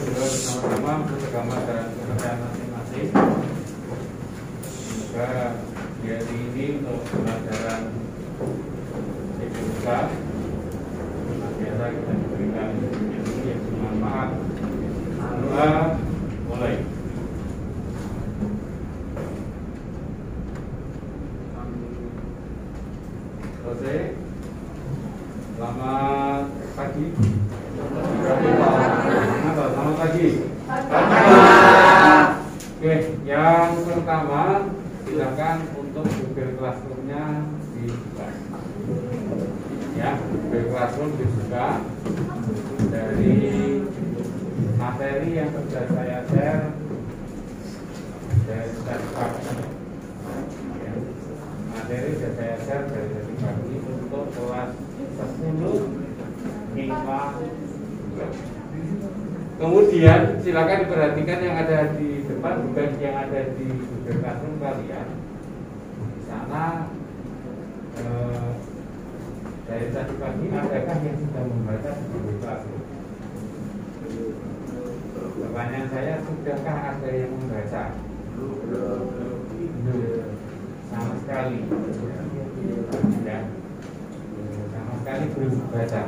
bersama-sama bersama dalam pekerjaan masing-masing. Semoga di hari ini untuk pelajaran SMK biasa kita diberikan ilmu yang bermanfaat. Doa mulai. Selesai. Selamat pagi. Selamat pagi. Oke, yang pertama silakan untuk Google Classroom-nya dibuka. Ya, Google Classroom dibuka. Dari materi yang sudah saya share dari tadi pagi. Ya, materi sudah saya share dari tadi pagi untuk kelas 10 MIPA 2. Kemudian silakan diperhatikan yang ada di depan, bukan yang ada di Google Classroom kalian. Di sana dari tadi pagi adakah yang sudah membaca di Google Classroom? Pertanyaan saya, sudahkah ada yang membaca? Sama sekali. Ya. Sama sekali belum dibaca.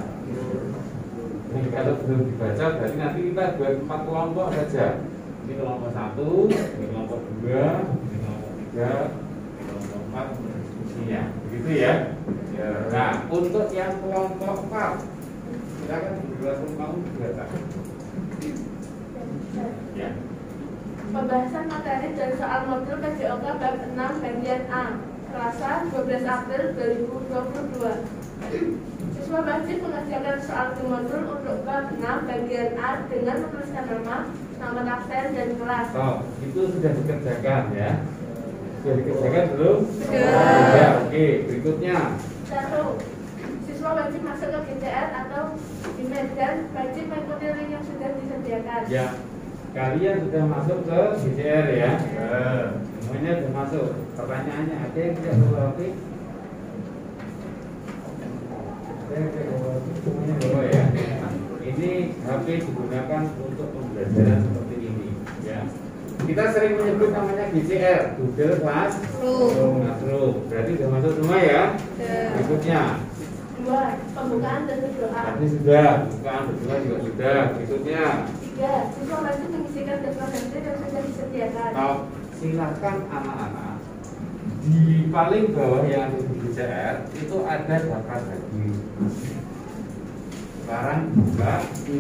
Jadi kalau belum dibaca berarti nanti kita buat 4 kelompok saja. Ini kelompok 1, ini kelompok 2, ini kelompok 3, ini kelompok 4 diskusinya. Begitu ya. Nah, untuk yang kelompok 4 silakan dijelaskan kamu dibaca. Ya. Pembahasan materi dan soal modul PJOK bab 6 bagian A, Selasa 12 April 2022. Siswa wajib mengerjakan soal di modul untuk bab 6 bagian A dengan menuliskan nama, nomor absen dan kelas. Oh, itu sudah dikerjakan ya. Sudah dikerjakan belum? Sudah. Ya, oke, berikutnya. 1. Siswa wajib masuk ke GCR atau email dan wajib mengikuti link yang sudah disediakan. Ya, kalian sudah masuk ke GCR ya. Semuanya sudah masuk. Pertanyaannya ada yang tidak bawa HP? Ada yang tidak bawa HP? Semuanya bawa ya. Ini HP digunakan untuk pembelajaran seperti ini ya. Kita sering menyebut namanya GCR, Google Classroom. Berarti sudah masuk semua ya. Berikutnya. 2. Pembukaan dan berdoa. Tadi sudah, pembukaan berdoa juga sudah. Berikutnya. 3. Siswa wajib mengisikan dokumentasi yang sudah disediakan. Silakan anak-anak di paling bawah yang ada di GCR itu ada daftar hadir. Sekarang buka di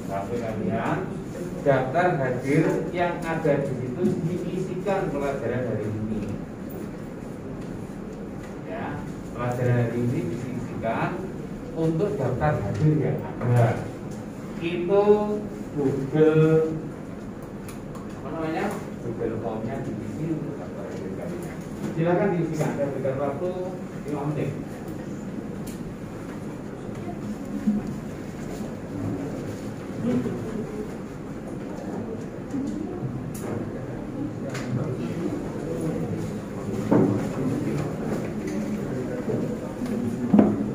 HP kalian, daftar hadir yang ada di situ diisikan pelajaran hari ini. Ya, pelajaran hari ini diisikan untuk daftar hadir yang ada. Itu Google apa namanya? Google Form-nya diisi untuk daftar hadir kalian. Silakan diisikan. Saya berikan waktu 5 menit.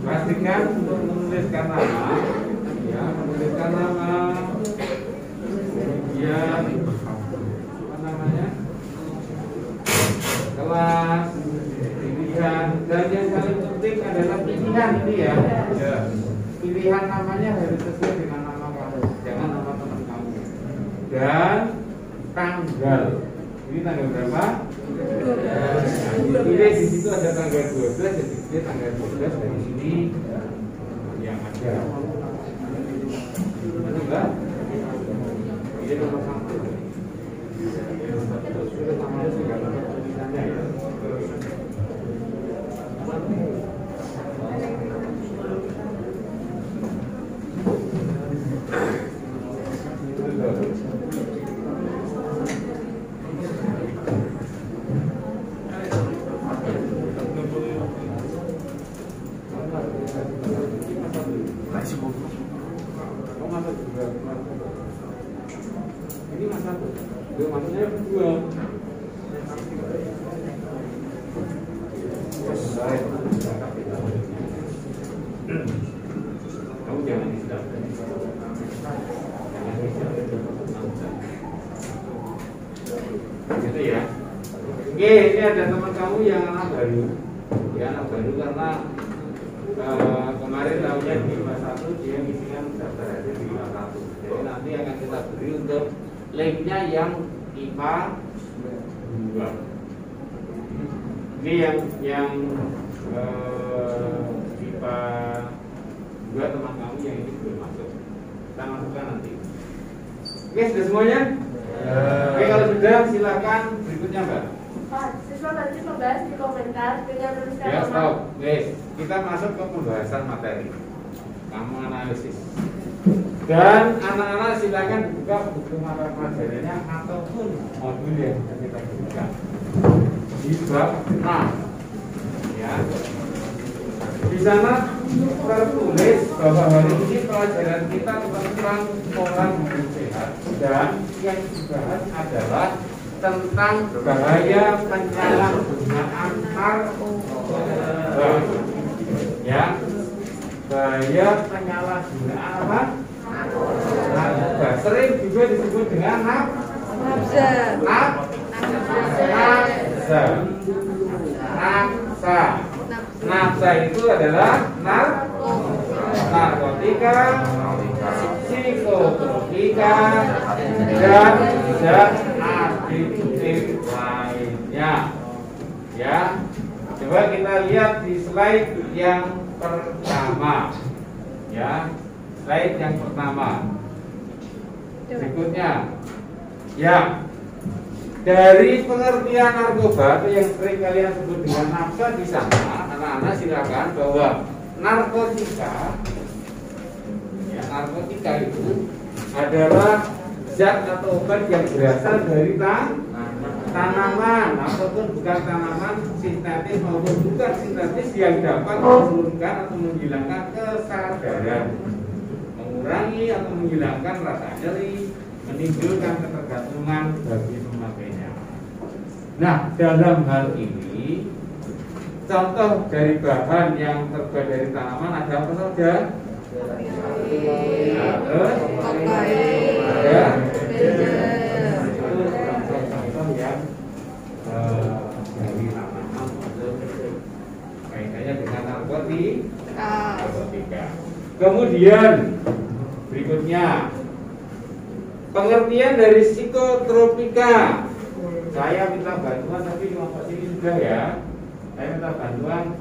Pastikan untuk menuliskan nama, ya, menuliskan nama, kemudian apa namanya, kelas, pilihan, dan yang paling penting adalah pilihan ini ya. Pilihan namanya harus sesuai dengan nama kamu, jangan nama teman kamu. Dan tanggal, ini tanggal berapa? Dipilih di situ ada tanggal 12, jadi pilih tanggal 12 dari sini yang ada. Betul enggak? Ini nomor 1. Namanya juga nomor tulisannya ya. Ini mas satu, maksudnya dua. Kamu jangan istirahat. gitu ya. Oke, ini ada teman kamu yang anak baru. Ya, anak baru karena kemarin tahunya di IPA 1 dia ngisikan daftar aja di IPA 1. Jadi nanti akan kita beri untuk linknya yang IPA 2. Ini yang IPA 2 teman kamu yang ini belum masuk. Kita masukkan nanti. Oke, sudah semuanya? Oke, kalau sudah silakan berikutnya, Mbak. Pak, siswa nanti membahas di komentar dengan menuliskan Ya, stop. Guys, kita masuk ke pembahasan materi. Kamu analisis. Dan anak-anak silakan buka buku mata pelajarannya ataupun modul yang kita buka di bab 6. Ya. Di sana tertulis bahwa hari ini pelajaran kita tentang pola hidup sehat dan yang dibahas adalah tentang bahaya penyalahgunaan narkoba. Ya, bahaya penyalahgunaan apa? Narkoba. Sering juga disebut dengan nafsa. Nafsa itu adalah narkotika, psikotropika, dan zat adiktif lainnya. Ya, coba kita lihat di slide yang pertama. Ya, slide yang pertama. Berikutnya, ya. Dari pengertian narkoba atau yang sering kalian sebut dengan nafsa di sana, anak-anak silakan bahwa narkotika, ya, narkotika itu adalah zat atau obat yang berasal dari tanaman ataupun bukan tanaman sintetis maupun bukan sintetis yang dapat menurunkan atau menghilangkan kesadaran, mengurangi atau menghilangkan rasa nyeri, menimbulkan ketergantungan bagi pemakainya. Nah, dalam hal ini contoh dari bahan yang terbuat dari tanaman ada apa saja? Ada contoh yang dari tanaman untuk kaitannya dengan narkotika. Kemudian berikutnya pengertian dari psikotropika. Saya minta bantuan tapi kelompok sini sudah ya. Saya minta bantuan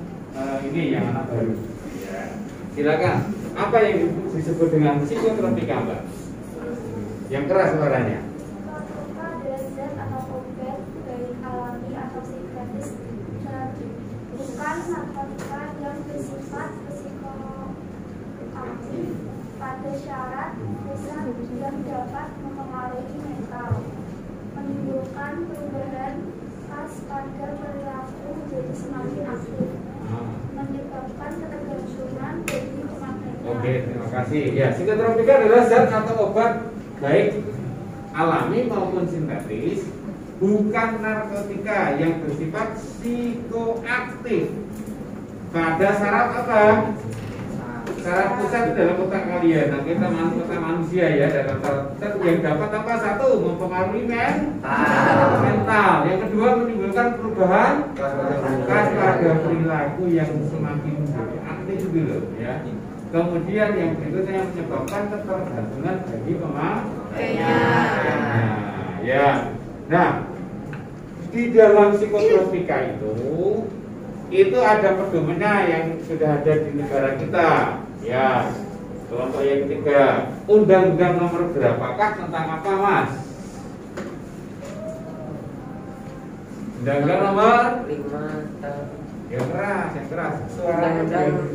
ini yang anak baru. Ya. Silakan. Apa yang disebut dengan psikotropika, Mbak? Yang keras suaranya. Narkoba adalah zat atau obat baik alami atau sintetis, bukan narkotika yang bersifat psikoaktif pada syarat yang dapat mempengaruhi mental, menimbulkan perubahan khas pada perilaku menjadi semakin aktif, menyebabkan ketergantungan bagi pemakainya. Oke, terima kasih. Ya, psikotropika adalah zat atau obat baik alami maupun sintetis, bukan narkotika yang bersifat psikoaktif. Pada syarat apa? Syarat pusat dalam otak kalian. Nah, kita otak manusia ya, dalam syarat yang dapat apa? Satu, mempengaruhi mental. Yang kedua, menimbulkan perubahan khas pada perilaku yang semakin aktif dulu ya. Kemudian yang berikutnya yang menyebabkan ketergantungan bagi pemakainya. Ya. Nah, di dalam psikotropika itu ada pedomannya yang sudah ada di negara kita. Ya. Kelompok yang ketiga, Undang-Undang nomor berapakah tentang apa, Mas? Undang-Undang nomor 5 yang keras. Suara nomor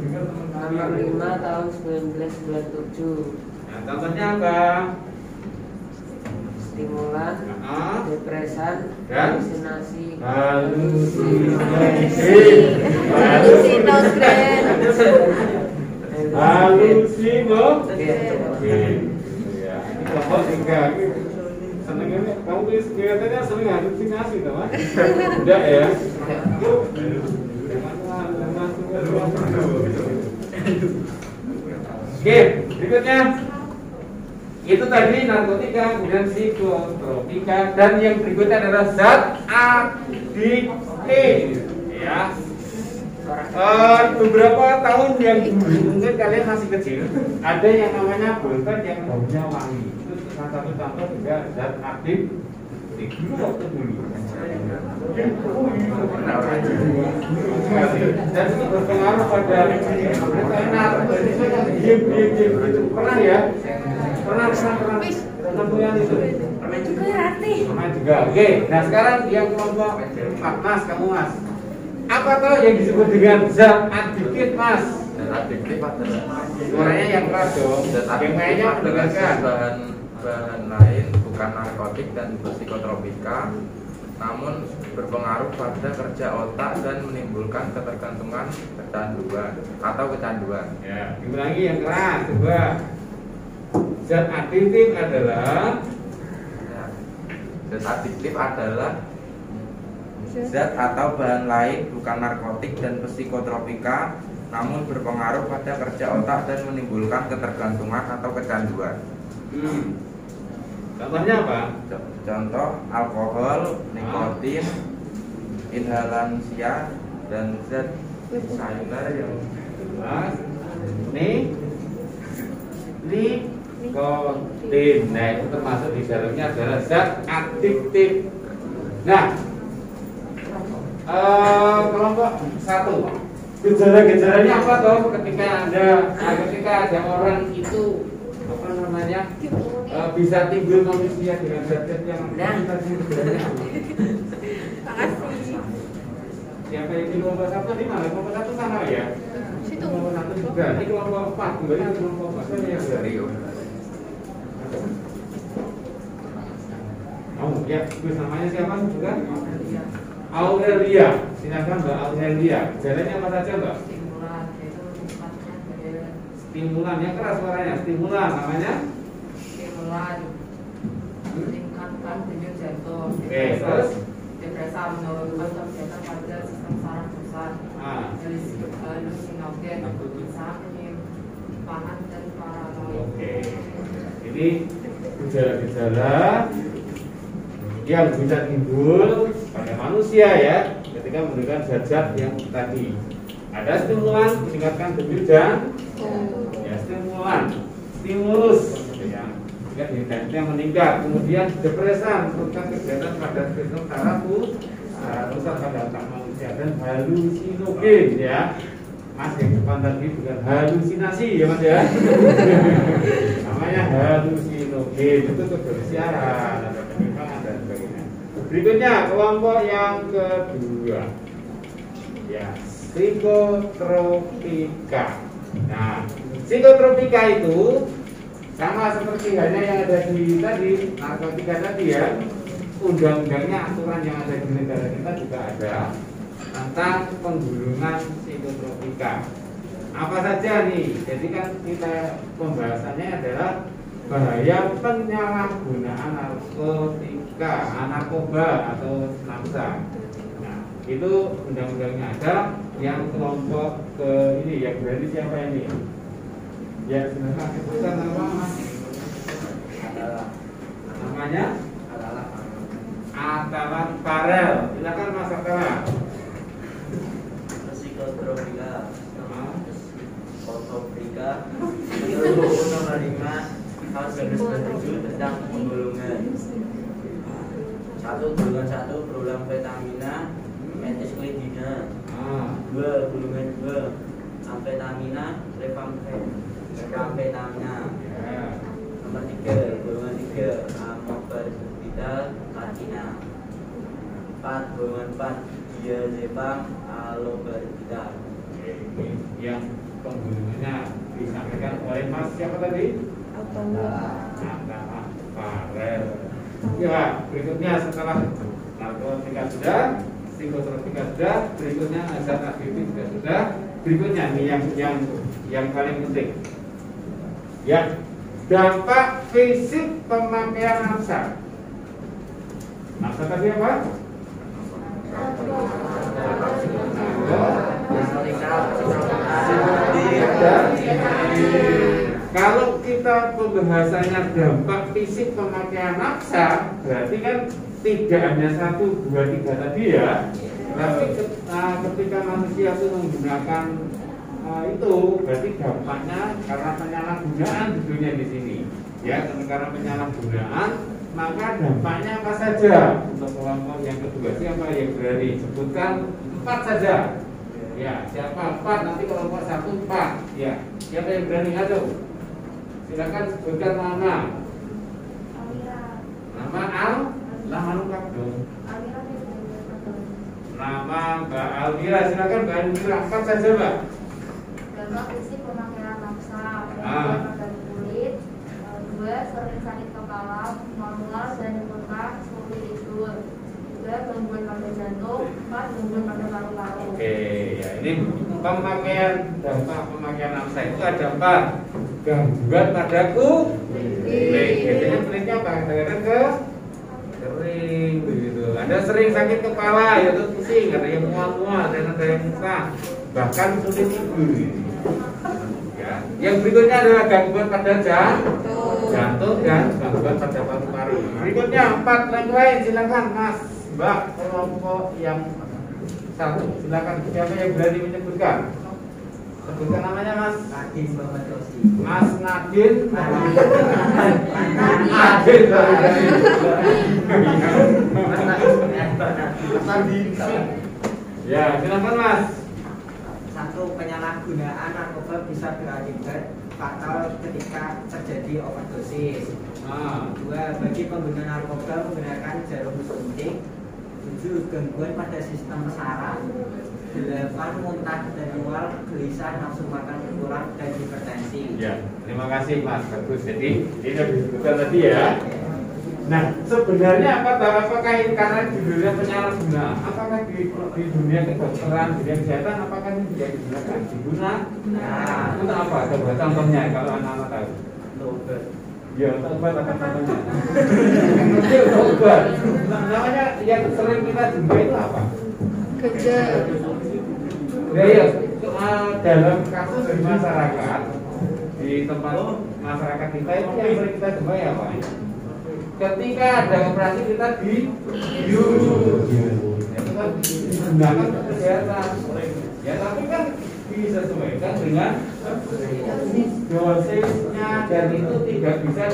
5 tahun 1997. Nah, contohnya apa? Stimulan, depresan, dan halusinasi, Ya, ini kelompok 3. Senengnya kamu kelihatannya sering halusinasi, teman. Tidak ya? Oke, berikutnya Itu tadi narkotika, kemudian psikotropika, dan yang berikutnya adalah zat adiktif. Ya. Beberapa tahun yang dulu, mungkin kalian masih kecil, ada yang namanya bolpen yang baunya wangi. Itu salah satu contoh juga zat aktif. Dulu waktu dulu. Dan itu berpengaruh pada pernah ya? Pernah punya itu. Pernah juga hati. Pernah juga. Oke. Nah sekarang yang kelompok Mas, kamu Mas. Apa tuh yang disebut dengan zat adiktif Mas? Zat adiktif adalah Suaranya yang keras dong. zat Yang adiktif lainnya adalah mendengarkan. bahan lain bukan narkotik dan psikotropika, namun berpengaruh pada kerja otak dan menimbulkan ketergantungan, kecanduan atau kecanduan. Ya, diulangi yang keras coba. Zat adiktif adalah Ya. Zat adiktif adalah zat atau bahan lain bukan narkotik dan psikotropika, namun berpengaruh pada kerja otak dan menimbulkan ketergantungan atau kecanduan. Contohnya apa? Contoh alkohol, nikotin, inhalansia, dan zat sayuran yang Mas, nikotin. Nah, itu termasuk di dalamnya adalah zat adiktif. Nah, kelompok 1. Gejala-gejalanya apa toh ketika ada orang itu apa namanya bisa timbul manusia dengan zat-zat yang tadi sebenarnya. Makasih. Siapa yang di kelompok 1 di mana? Kelompok 1 sama ya? Situ. Kelompok 1 juga. Ini kelompok 4 kembali ke kelompok 4 saja yang dari. Oh ya, terus namanya siapa juga? Aurelia. Silakan Mbak Aurelia. Gejalanya apa saja Mbak? Stimulan itu sifatnya kayak Stimulan yang keras suaranya. Stimulan namanya? stimulan meningkatkan denyut jantung. Oke, terus? Depresa menurunkan kegiatan pada sistem saraf pusat. Halusinogen bisa penyimpanan dan paranoid. Oke. Ini gejala-gejala yang bisa timbul pada manusia ya ketika menggunakan zat-zat yang tadi. Ada stimulan meningkatkan denyut jantung. Ya, stimulus ya. Jika denyut yang meningkat, kemudian depresan merupakan kegiatan pada sistem saraf pusat pada otak manusia, dan halusinogen ya. Mas yang depan tadi bukan halusinasi ya Mas ya. Namanya halusinogen, itu kebersiaran, ada penyimpangan dan sebagainya. Berikutnya kelompok yang kedua ya, psikotropika. Nah, psikotropika itu sama seperti halnya yang ada di tadi narkotika tadi ya. Undang-undangnya, aturan yang ada di negara kita juga ada tentang penggulungan psikotropika. Apa saja nih? Jadi kan kita pembahasannya adalah bahaya penyalahgunaan narkotika, narkoba atau nafsa. Nah, itu undang-undangnya ada. Yang kelompok ke ini yang berarti siapa ini? Ya, sebenarnya kita nama adalah namanya Atalan Farel. Silakan Mas Atalan. Psikotropika, psikotropika, itu nomor 5 tahun 1997 tentang penggulungan. 1. Gulungan 1 berulang vitamina, metisklidina. 2. Gulungan 2 amfetamina, levamfetamina. Nomor 3. Gulungan 3 amoxicillin, latina. 4. Gulungan 4 diazepam, aloperidol. Yang penggulungannya disampaikan oleh Mas siapa tadi? Atalan Farel. Ya, berikutnya setelah narkotika sudah, psikotropika sudah, berikutnya zat aktif juga sudah, berikutnya ini yang paling penting. Ya, dampak fisik pemakaian nafsa. Nafsa tadi apa? kalau kita pembahasannya dampak fisik pemakaian nafsa, berarti kan tidak hanya 1, 2, 3 tadi ya. Tapi ketika manusia itu menggunakan itu, berarti dampaknya karena penyalahgunaan tentunya di sini. Ya, karena penyalahgunaan, maka dampaknya apa saja? Untuk kelompok yang kedua, siapa yang berani sebutkan 4 saja? Ya, siapa 4? Nanti kelompok 1 4. Ya, siapa yang berani? Aduh, silakan sebutkan nama. Nama nama lengkap dong. Nama Mbak Almira, silakan Mbak Almira, 4 saja Mbak. Dampak fisik pemakaian nafsa, pada kulit, 2 sering sakit kepala, mual dan bengkak, sulit tidur, 3 gangguan pada jantung, 4 gangguan pada paru-paru. Oke, ya ini dampak pemakaian nafsa itu ada 4. Gangguan pada kulit. Biasanya kulitnya apa? Kadang-kadang kering begitu. Ada sering sakit kepala, yaitu pusing, ada yang mual-mual, dan ada yang muntah, bahkan sulit tidur. Ya. Yang berikutnya adalah gangguan pada jantung dan gangguan pada paru-paru. Berikutnya 4 lain, silakan Mas, Mbak, kelompok yang 1, silakan siapa yang berani menyebutkan? Sebutkan namanya Mas. Nadine Muhammad Rosi. Mas Nadine. Ya, silakan Mas. 1. Penyalahgunaan narkoba bisa berakibat fatal ketika terjadi overdosis. 2. Bagi pengguna narkoba menggunakan jarum suntik. 7. Gangguan pada sistem saraf. 8. Muntah dan mual, gelisah, nafsu makan berkurang, dan hipertensi. Ya, terima kasih Mas. Bagus. Jadi ini sudah disebutkan tadi ya. Nah, sebenarnya apakah ini karena di dunia penyalahgunaan? Apakah di dunia kedokteran, dunia kesehatan, apakah ini bisa digunakan? Digunakan. Untuk apa? Coba contohnya kalau anak-anak tahu. Obat. Ya, untuk obat apa contohnya? Untuk obat. Namanya yang sering kita jumpai itu apa? Ya, dalam kasus di masyarakat, di tempat masyarakat kita itu yang sering kita jumpai apa? Ketika ada operasi kita itu kan digunakan untuk kesehatan. Ya, tapi kan disesuaikan dengan dosisnya, dan itu tidak bisa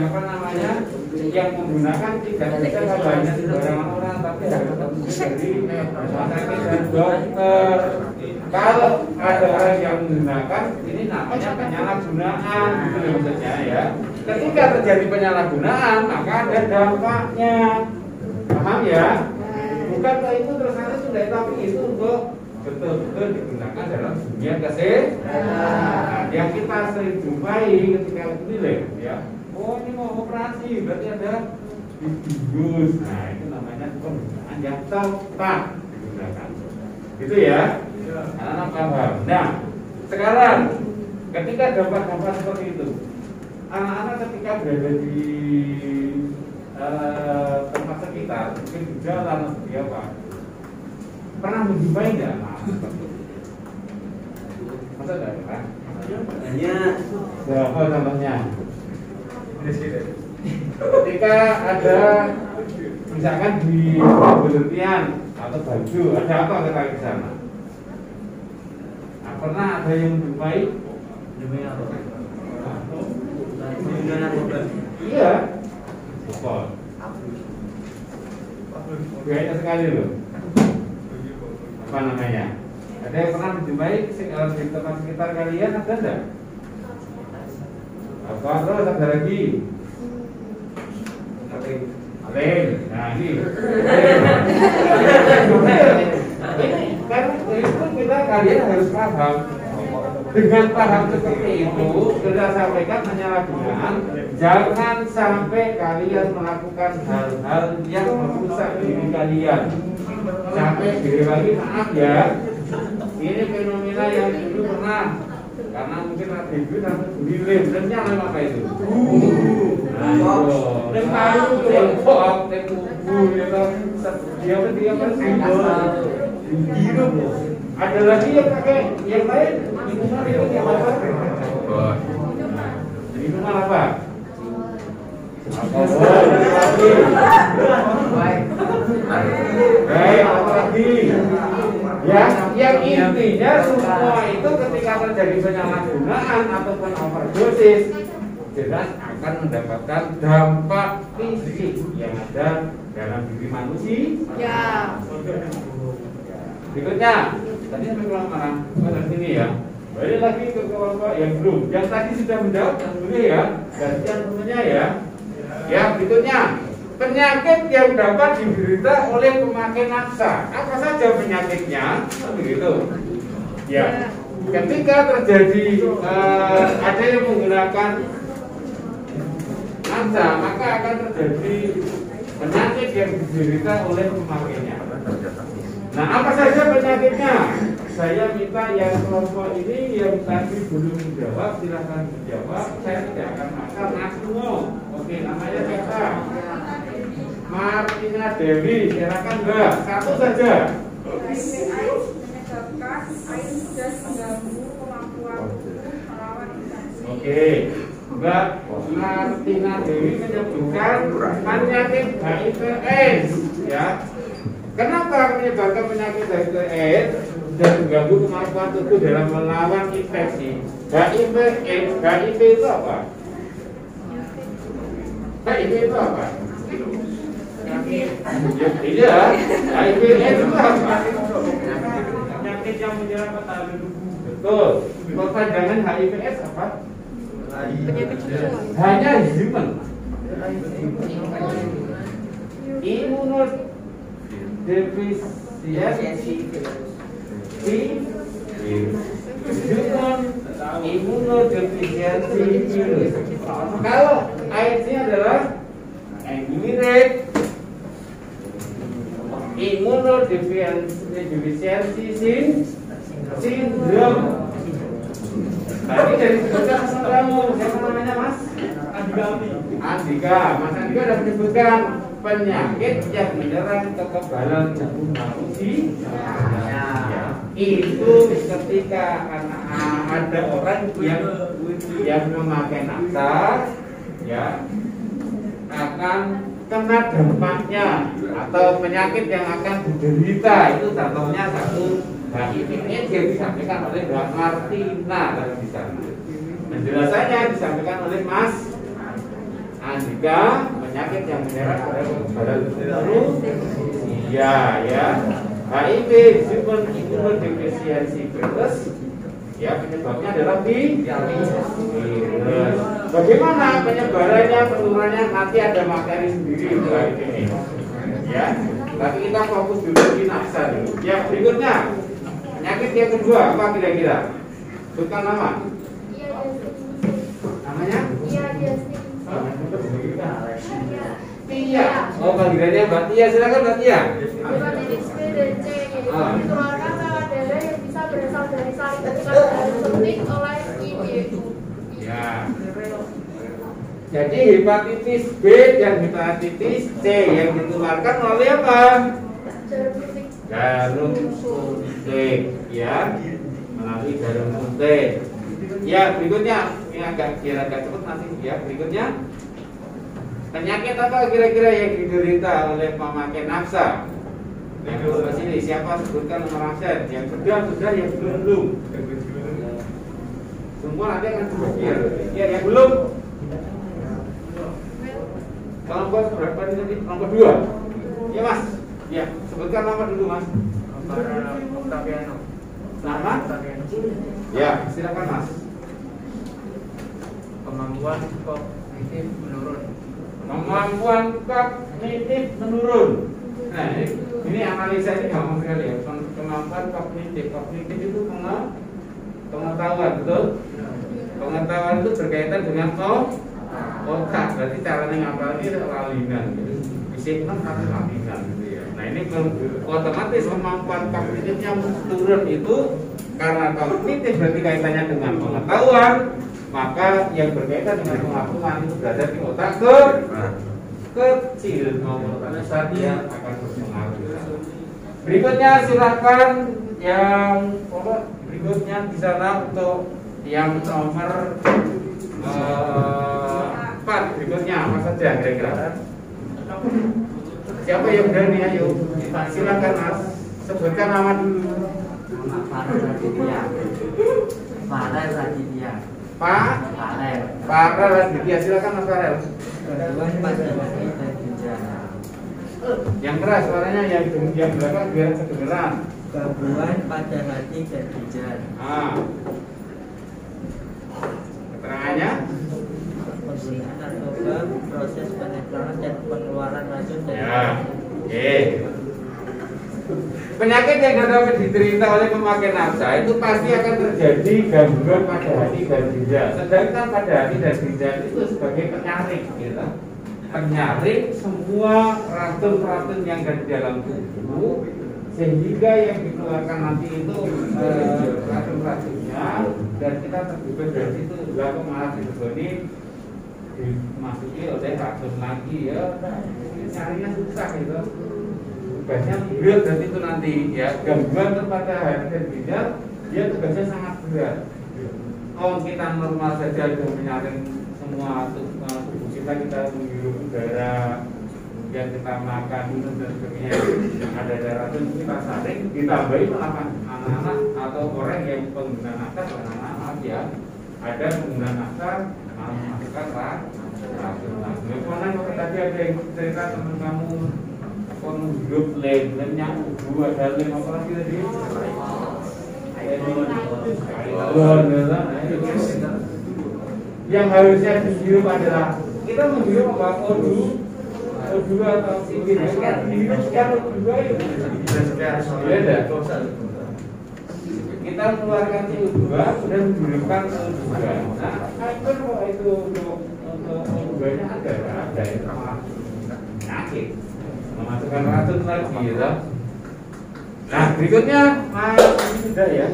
apa namanya, yang menggunakan tidak bisa banyak sembarangan orang, tapi harus dari rumah sakit dan dokter. Kalau ada orang yang menggunakan, ini namanya penyalahgunaan, gitu loh maksudnya ya. Ketika terjadi penyalahgunaan, maka ada dampaknya, paham ya? Bukan kalau itu terus nanti sudah, tapi itu untuk betul-betul digunakan dalam dunia kesehatan. Yang kita sering jumpai ketika menilai, ya, oh ini mau operasi, berarti ada dibius. Nah, itu namanya penggunaan yang tepat digunakan. Gitu ya? Anak-anak paham. Nah, sekarang ketika dampak-dampak seperti itu, anak-anak ketika berada di tempat sekitar, mungkin di jalan atau di apa, pernah menjumpai nggak? Masa nggak pernah? Hanya Apa contohnya? Ketika ada misalkan di berhentian atau baju, ada apa kita di sana? Nah, pernah ada yang menjumpai? pengguna narkoba. Iya. Apa? Banyak sekali loh. Apa namanya? Ada yang pernah menjumpai di tempat sekitar kalian, ada enggak? Apa terus ada lagi? Aling. Nah ini. Ini kan itu kalian harus paham. Dengan paham seperti itu, sudah sampaikan penyalahgunaan. Jangan sampai kalian melakukan hal-hal yang merusak diri kalian. Sampai diri lagi, maaf ya. Ini fenomena yang dulu pernah, karena mungkin ada ibu sampai beli lem, lemnya lem apa itu? Nah itu, lem kayu, lem pop, lem kubu, dia simbol hidup. Ada lagi yang pakai yang lain, minuman itu yang apa? Minuman apa? Alkohol. Baik, apa lagi? Ya, yang intinya semua itu ketika terjadi penyalahgunaan ataupun overdosis jelas akan mendapatkan dampak fisik yang ada dalam diri manusia. Ya. Berikutnya, tadi sampai kemana? Pada sini ya. Balik lagi ke kelompok yang belum. Yang tadi sudah menjawab, yang boleh ya. Gantian temennya ya. Ya, berikutnya penyakit yang dapat diderita oleh pemakai nafsa. Apa saja penyakitnya? Begitu. Ya. Ketika terjadi ada yang menggunakan nafsa, maka akan terjadi penyakit yang diderita oleh pemakainya. Nah, apa saja penyakitnya? Saya minta yang kelompok ini yang tadi belum menjawab, silahkan menjawab. Saya tidak akan maksa Nasmo. Oke, namanya siapa? Martina Dewi. Silakan Mbak. Satu saja. Menyebabkan air dan mengganggu kemampuan melawan infeksi. Oke, Mbak Martina Dewi menyebutkan penyakit HIV/AIDS. Ya. Kenapa menyebabkan penyakit HIV/AIDS dan mengganggu kemampuan tubuh dalam melawan infeksi? HIV/AIDS, HIV itu apa? HIV itu apa? Iya, HIV/AIDS itu apa? Penyakit yang menyerang petahan tubuh. Betul. Perpanjangan HIV/AIDS apa? Penyakit seksual. Hanya human. Imunodeficiency human immunodeficiency virus. Kalau AIDS-nya adalah Emirate immunodeficiency syndrome. Tadi dari sebutkan kamu, siapa namanya Mas? Andika. Mas Andika sudah menyebutkan penyakit yang menyerang kekebalan tubuh manusia. Itu ketika ada orang yang memakai nafsa, ya, akan kena dampaknya atau penyakit yang akan diderita. Itu contohnya satu HIV/AIDS yang disampaikan oleh Mbak Martina tadi di sana. Penjelasannya disampaikan oleh Mas Andika, penyakit yang menyerang pada kekebalan tubuh. Iya, ya. HIV human immunodeficiency virus. Ya, penyebabnya adalah virus. Bagaimana penyebarannya, penularannya, nanti ada materi sendiri untuk hari ini. Ya, tapi kita fokus dulu di nafsa dulu. Ya, berikutnya penyakit yang kedua apa kira-kira? Sebutkan nama. Namanya? Tia. Oh, panggilannya Mbak Tia. Silakan Mbak Tia. Hepatitis B dan C ditularkan lewat darah yang bisa berasal dari saling ketika suntik oleh IBU. Ya. Jadi hepatitis B dan hepatitis C yang ditularkan melalui apa? Jarum suntik, ya, melalui jarum suntik. Ya, berikutnya ini agak cepat nanti. Ya, berikutnya penyakit apa kira-kira yang diderita oleh pemakai nafsa? Yang ke sini siapa sebutkan nomor absen? Yang sudah, yang belum. Semua nanti akan berpikir. Ya, yang belum. Kelompok berapa tadi? Kelompok 2. Ya Mas. Ya, sebutkan nama dulu Mas. Nama? Ya, silakan Mas. Kemampuan kognitif menurun. Kemampuan kognitif menurun. Nah, ini analisa ini gampang sekali ya. Kemampuan kognitif itu pengetahuan, betul? Pengetahuan itu berkaitan dengan otak. Berarti caranya ngapalin itu lalinan. Fisik tapi lalinan gitu ya. Nah, ini otomatis kemampuan kognitifnya turun itu karena kognitif berarti kaitannya dengan pengetahuan. Maka yang berkaitan dengan pengetahuan itu berada di otak kecil maupun besar dia akan berpengaruh. Berikutnya silakan yang berikutnya di sana untuk Yang nomor 4 berikutnya apa saja kira-kira? Siapa yang berani? Ayo, silakan Mas. Sebutkan nama dulu. Nama Farel Raditya. Farel Raditya. Pak Farel Raditya, silakan Mas Farel. Gangguan pada hati dan ginjal. Yang keras suaranya, yang belakang biar kedengeran. Gangguan pada hati dan ginjal. Keterangannya? Penggunaan narkoba, proses penetralan dan pengeluaran racun dari Oke. Penyakit yang dapat diterita oleh pemakai nafsa itu pasti akan terjadi gangguan pada hati dan ginjal. Sedangkan pada hati dan ginjal itu sebagai penyaring, gitu. Penyaring semua racun-racun yang ada di dalam tubuh, sehingga yang dikeluarkan nanti itu racun-racunnya, dan kita terbebas dari situ. Lalu malah ini dimasuki oleh racun lagi, ya. Carinya susah gitu. Tugasnya berat dan itu nanti, ya. Gangguan kepada hati dan ginjal, dia tugasnya sangat berat. Kalau kita normal saja sudah menyaring semua tubuh kita menghirup udara, kemudian kita makan, minum dan sebagainya, ada racun kita saring, ditambahi anak-anak atau orang yang pengguna nafas, anak-anak ya, ada pengguna nafas masukkan racun. Kemudian tadi ada yang cerita teman kamu menghirup lemnya udu, ada lem apa lagi tadi? Yang harusnya dihirup adalah kita menghirup apa? O2 atau oksigen. Dihirupkan O2 itu beda. Kita mengeluarkan CO2 dan menghirupkan O2. Nah, kalau itu untuk O2-nya ada yang penyakit, memasukkan racun lagi, gitu. Nah, berikutnya sudah ya.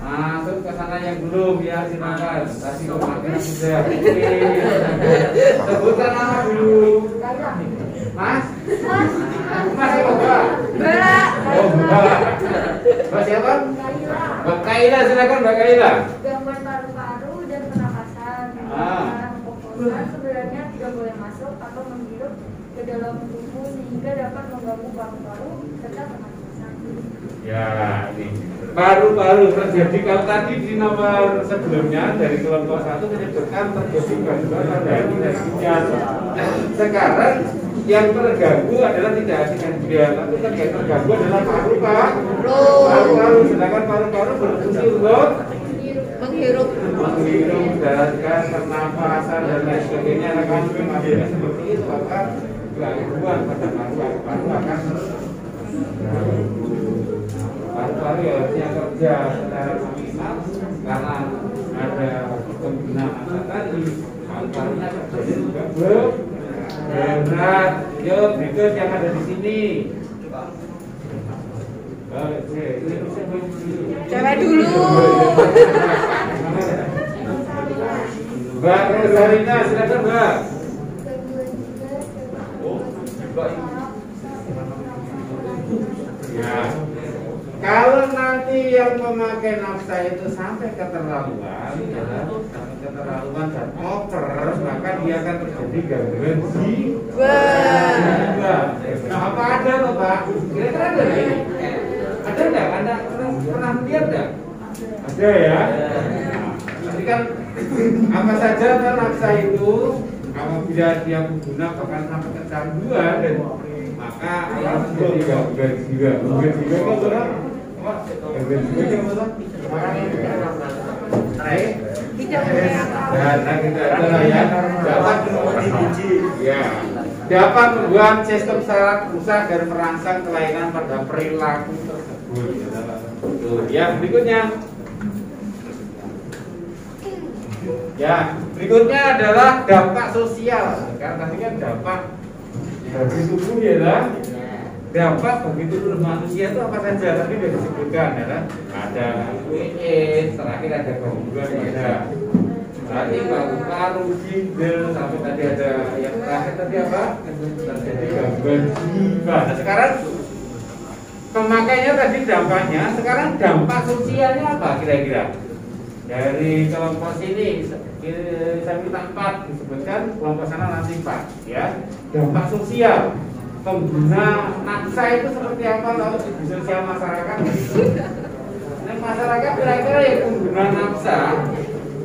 Masuk ke sana yang belum, ya silakan. Tadi kemarin sudah. Sebutkan nama dulu. Mas siapa? Oh, Mbak siapa? Mbak Kaila, silakan Mbak Kaila. Gangguan paru-paru dan pernapasan. Pokoknya sebenarnya tidak boleh masuk atau menghirup ke dalam tubuh sehingga dapat mengganggu paru-paru serta pernapasan. Ya, ini paru-paru terjadi. Kalau tadi di nomor sebelumnya dari kelompok 1 menyebutkan terjadi gangguan pada hati dan ginjal. Sekarang yang terganggu adalah tidak hati dan ginjal, tapi yang terganggu adalah paru-paru. Sedangkan paru-paru berfungsi untuk menghirup udara, pernapasan dan lain sebagainya. Kalau masih seperti itu, maka gangguan pada paru-paru akan paru-paru ya harusnya kerja secara maksimal karena ada penggunaan asap tadi, paru-parunya kerjanya juga berat. Yuk berikut yang ada di sini. Cewek dulu. Mbak Rosalina, silakan Mbak. Ya. Kalau nanti yang memakai nafsa itu sampai keterlaluan, dan over, maka dia akan terjadi gangguan jiwa. Nah, apa ada loh Pak? Kira-kira ada nih? Ada nggak? Anda pernah melihat nggak? Ada ya. Jadi kan apa saja nafsa itu, apabila dia pengguna bahkan sampai kecanduan, dan maka akan terjadi gangguan jiwa. Gangguan jiwa itu orang gangguan jiwa itu apa? Dapat membuat sistem saraf rusak dan merangsang kelainan pada perilaku tersebut. Ya, berikutnya. Ya, berikutnya adalah dampak sosial. Karena tadi kan dampak bagi tubuh ya lah. Dampak bagi tubuh manusia itu apa saja? Tadi sudah disebutkan ya kan? Ada AIDS, terakhir ada gangguan pada tadi paru-paru, ginjal, sampai tadi ada yang terakhir tadi apa? Terjadi gangguan jiwa. Nah, sekarang pemakainya tadi dampaknya, sekarang dampak sosialnya apa kira-kira? Dari kelompok sini saya minta 4 disebutkan, kelompok sana nanti 4 ya. Dampak sosial pengguna naksa itu seperti apa kalau di sosial masyarakat? Nah, masyarakat kira-kira yang pengguna naksa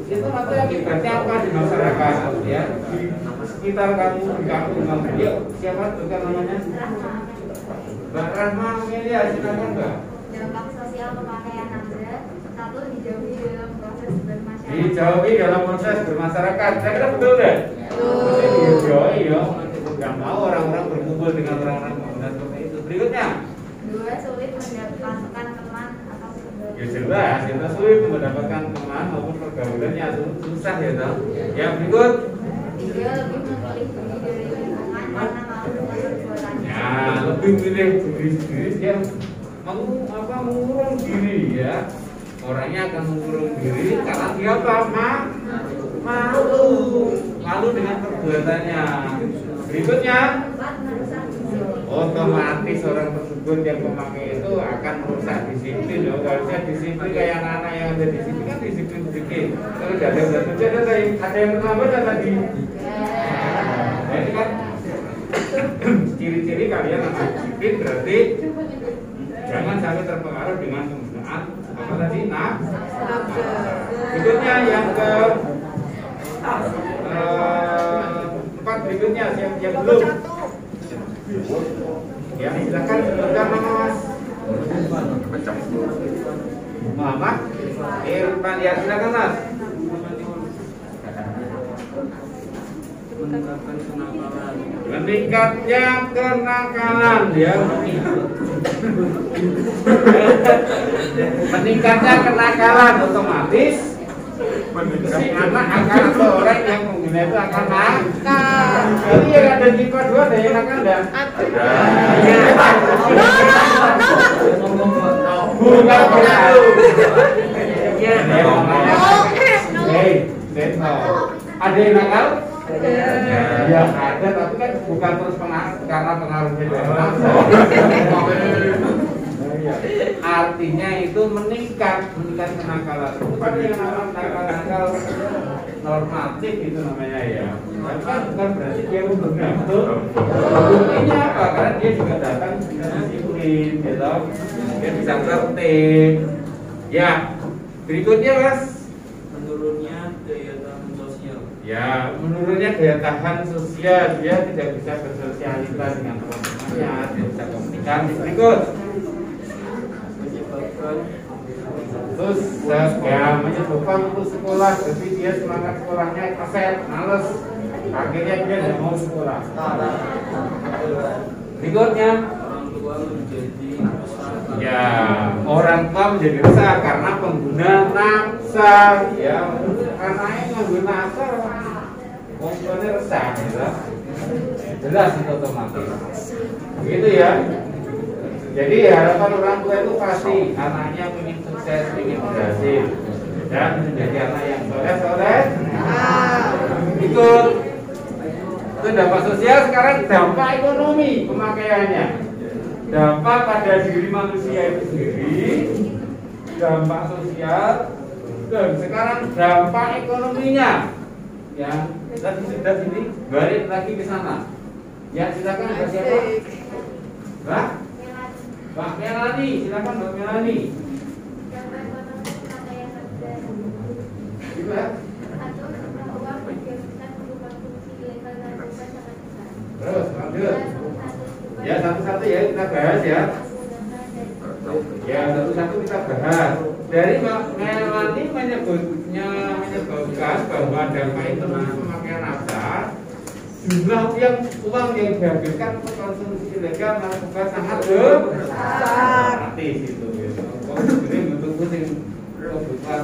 itu nanti akibatnya apa di masyarakat ya? Di sekitar kamu, di kampung kamu. Yuk, siapa tuh kan namanya? Mbak Rahma Amelia, silakan Mbak. Dampak sosial pemakaian naksa, 1. Dijauhi dalam proses bermasyarakat. Dijauhi dalam proses bermasyarakat. Saya kira betul deh. Dijauhi ya. Gak mau orang-orang berkumpul dengan orang-orang pengguna seperti itu. Berikutnya. 2. Sulit mendapatkan teman atau saudara. Ya jelas, kita sulit mendapatkan teman maupun pergaulannya susah ya toh. Ya berikut. 3. Lebih memilih diri dari lingkungan karena malu dengan perbuatannya. Ya lebih milih diri sendiri dia mengurung diri ya. Orangnya akan mengurung diri karena dia apa? Malu dengan perbuatannya. Berikutnya. 4. Merusak disiplin. Otomatis orang tersebut yang memakai itu akan merusak disiplin loh. Harusnya disiplin kayak anak-anak yang ada di sini kan disiplin sedikit. Kalau tidak ada satu ada yang terlambat dan tadi. Nah, ini kan ciri-ciri kalian akan disiplin berarti jangan sampai terpengaruh dengan penggunaan apa tadi? Berikutnya yang ke 4 berikutnya yang belum. Ya silakan sebutkan nama Mas. Muhammad Irfan, ya silakan Mas. Meningkatnya kenakalan ya. Meningkatnya kenakalan otomatis si anak akan atau orang yang pengguna itu akan nakal. Jadi yang ada di IPA 2 ada yang nakal enggak? Ada. Bukan begitu. Ada yang nakal? Ya ada, tapi kan bukan terus karena pengaruhnya dari nakal. Artinya itu meningkat kenakalan. Bukan yang nakal normatif itu namanya ya. Tapi kan bukan berarti dia membenar. Buktinya apa? Karena dia juga datang dengan disiplin, gitu. Dia bisa tertib. Ya, berikutnya Mas. Menurunnya daya tahan sosial. Ya, menurunnya daya tahan sosial. Dia tidak bisa bersosialitas dengan teman-temannya, tidak bisa komunikasi. Berikut. Terus ya menyebabkan untuk sekolah, jadi dia semangat sekolahnya keset, males, akhirnya dia tidak mau sekolah. Berikutnya, Orang tua menjadi resah. ya orang tua menjadi resah karena pengguna naksa, ya karena ini pengguna naksa, orang tuanya resah, gitu. Jelas itu otomatis. Begitu ya. Jadi harapan orang tua itu pasti anaknya ingin sukses, ingin berhasil dan menjadi anak yang soleh. Ikut itu dampak sosial. Sekarang dampak ekonomi pemakaiannya. Dampak pada diri manusia itu sendiri, dampak sosial, dan sekarang dampak ekonominya. Yang tadi sudah sini balik lagi ke sana. Ya silakan Mbak siapa? Mbak? Mbak Melani, silakan Mbak Melani. Dampak ekonomi pemakaian naksa. Gitu ya. 1. Jumlah uang dihabiskan untuk konsumsi ilegal narkoba sangat besar. Terus lanjut. 2. Ya satu-satu ya kita bahas ya. Ya satu-satu kita bahas. Dari Mbak Melani menyebutkan bahwa dampak ekonomi pemakaian naksa, jumlah uang yang dihabiskan untuk konsumsi ilegal narkoba sangat besar. Nanti situ gitu. Jadi untuk pusing kebutuhan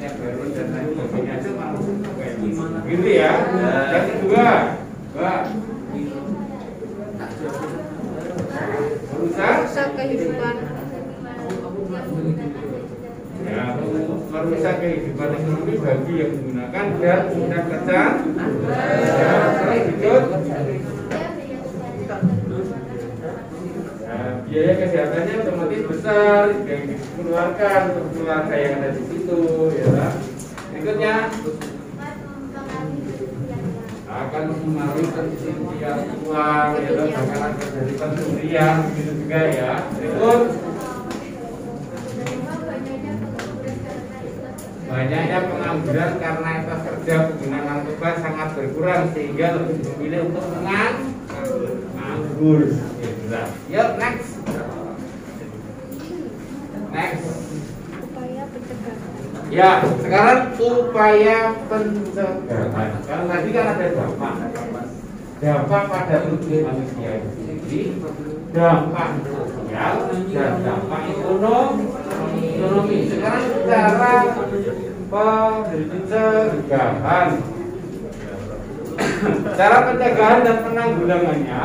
yang baru dan lain sebagainya itu maksudnya kayak gitu ya. Yang kedua, Mbak, merusak kehidupan. ya, merusak kehidupan ekonomi bagi yang menggunakan dan sudah kerja. Ya, terus lanjut. Biaya kesehatannya otomatis besar. besar yang dikeluarkan untuk keluarga yang ada di situ, ya. Berikutnya akan mempengaruhi ketersediaan uang, ya, akan terjadi pencurian, begitu juga ya. Berikut banyaknya pengangguran karena etos kerja pengguna narkoba sangat berkurang sehingga lebih memilih untuk menganggur. Yuk next. Ya, sekarang upaya pencegahan. Kalau tadi kan ada dampak pada tubuh manusia itu, dampak sosial dan dampak ekonomi. Sekarang cara pencegahan. Cara pencegahan dan penanggulangannya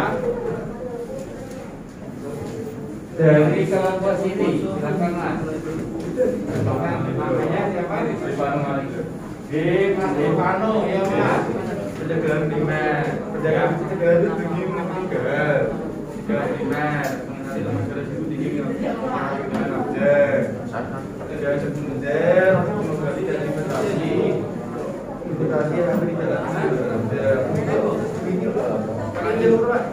dari kelompok sini. Silakan Mas. Namanya siapa? Mas Devano, ya Mas. Pencegahan primer. Pencegahan itu tinggi meninggal. Pencegahan primer. Pencegahan itu tinggi meninggal. Pencegahan sekunder. Mengobati dan investasi. Investasi yang dijalankan. Sekarang dia berapa?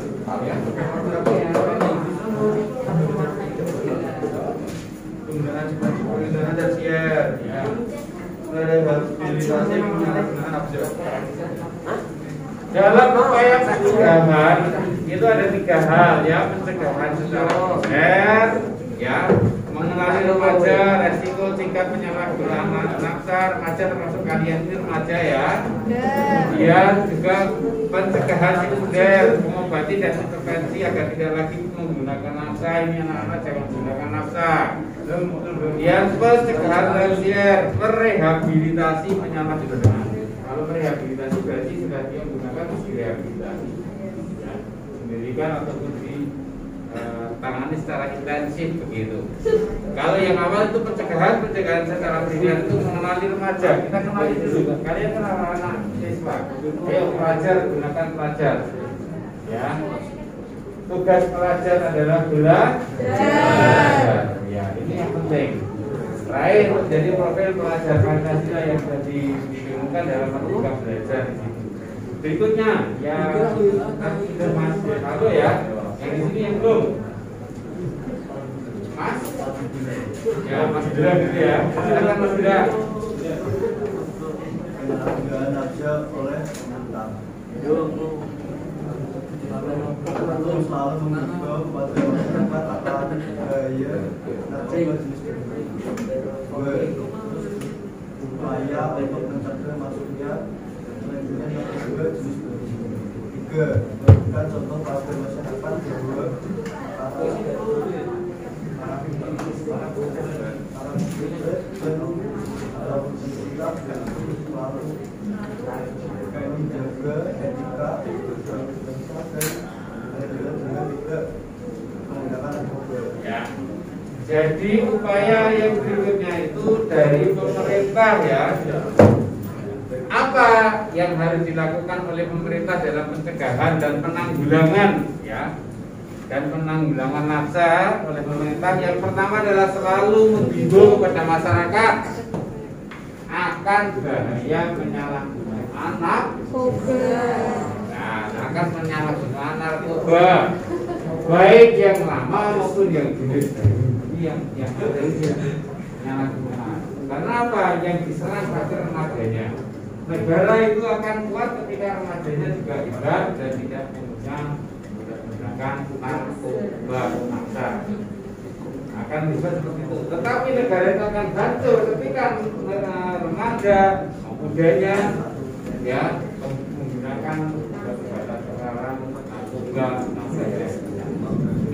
Penggunaan tersier, rehabilitasi penggunaan abjad. Dalam upaya pencegahan itu ada 3 hal, ya. Pencegahan secara primer, ya, mengenali remaja, resiko tingkat penyalahgunaan nafsa remaja termasuk kalian ini remaja, ya. Kemudian juga pencegahan sekunder, mengobati dan intervensi agar tidak lagi menggunakan nafsa. Ini anak-anak jangan menggunakan nafsa. Kemudian pencegahan tersier, merehabilitasi penyalahgunaan. Kalau merehabilitasi berarti sudah dia menggunakan mesti rehabilitasi, ya, pendidikan ataupun tangani secara intensif begitu. Kalau yang awal itu pencegahan secara primer itu mengenali remaja. Kita kenali dulu, kalian kan anak siswa. Ayo pelajar, gunakan pelajar, ya. Tugas pelajar adalah belajar. Ya, ini yang penting. Terakhir menjadi profil pelajar Pancasila yang sudah dibingungkan dalam merdeka belajar. Berikutnya, ya, Mas Halo ya. Yang di sini yang belum, Mas, ya Mas Dira gitu ya. Silakan Mas Dira. Pencegahan aja oleh penantang. Selalu mengimbau kepada masyarakat akan bahaya narkoba jenis tertentu. Upaya untuk mencegah masuknya pengguna narkoba jenis tertentu. 3. Memberikan contoh pada masyarakat bahwa menjaga etika ya. Jadi upaya yang berikutnya itu dari pemerintah, ya. Apa yang harus dilakukan oleh pemerintah dalam pencegahan dan penanggulangan, ya, dan penanggulangan nafsa oleh pemerintah? Yang pertama adalah selalu menghimbau kepada masyarakat akan bahaya penyalahgunaan narkoba. Nah, akan penyalahgunaan narkoba, baik yang lama maupun yang jenis baru. Yang ada penyalahgunaan. Karena apa? Yang diserang pada remajanya. Negara itu akan kuat ketika remajanya juga hebat dan tidak menggunakan narkoba nafsa. Akan bisa seperti itu. Tetapi negara itu akan hancur ketika remaja mudanya, ya, menggunakan obat-obatan terlarang, narkoba nafsa.